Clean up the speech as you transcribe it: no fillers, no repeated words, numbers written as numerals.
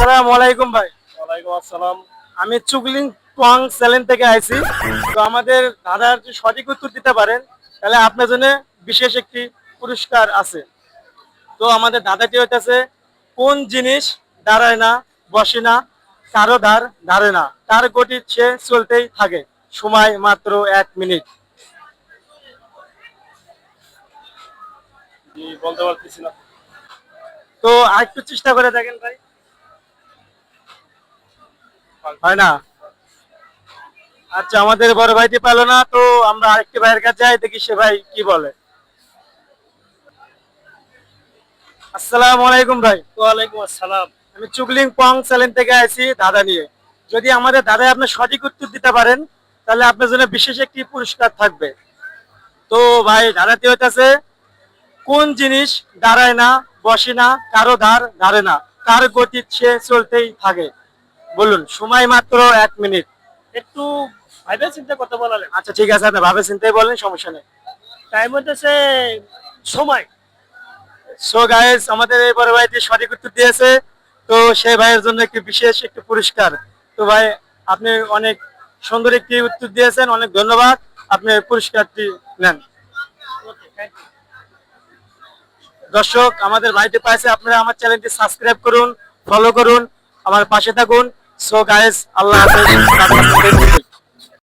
আসসালামু আলাইকুম ভাই। ওয়ালাইকুম আসসালাম। আমি চুগলিং টং চ্যানেল থেকে আইছি। তো আমাদের দাদার যদি সঠিক উত্তর দিতে পারেন তাহলে আপনার জন্য বিশেষ একটি পুরস্কার আছে। তো আমাদের দাদাটি হইতেছে, কোন জিনিস দাঁড়ায় না, বসে না, কারো ধারে না, তার গতি সে চলতেই থাকে, সময় মাত্র 1 মিনিট। জি, বলতে পারতেছি না। তো আরেকটু চেষ্টা করে দেখেন ভাই। হয় না? আচ্ছা, আমাদের বড় ভাইটি পেলো না, তো আমরা আরেকটি ভাইয়ের কাছে যাই, দেখি সে ভাই কি বলে। আসসালামু আলাইকুম ভাই। ওয়ালাইকুম আসসালাম। আমি চুগলিং পং চ্যানেল থেকে আইছি দাদা নিয়ে। যদি আমাদের দাদা আপনি সঠিক উত্তর দিতে পারেন তাহলে আপনার জন্য বিশেষ একটি পুরস্কার থাকবে। তো ভাই, দাদাটি হইতেছে, কোন জিনিস দাঁড়ায় না, বসে না, কারো ধারে না, তার গতি সে চলতেই থাকে। বলুন, সময় মাত্র 1 মিনিট। একটু ভাইবে চিন্তা করতে বলালেন। আচ্ছা ঠিক আছে, আপনি ভাবে চিন্তাই বলেন, সমস্যা নেই। টাইম হইতেছে সময়। সো গাইস, আমাদের এই বড় ভাইটি সঠিক উত্তর দিয়েছে। তো সেই ভাইয়ের জন্য একটি বিশেষ একটি পুরস্কার। তো ভাই, আপনি অনেক সুন্দর একটি উত্তর দিয়েছেন, অনেক ধন্যবাদ। আপনি পুরস্কারটি নেন। ওকে, থ্যাংক ইউ। দর্শক, আমাদের ভাইটি পাইছে, আপনারা আমার চ্যানেলটি সাবস্ক্রাইব করুন, ফলো করুন, আমার পাশে থাকুন। সো গাইস, আল্লাহ হাফেজ।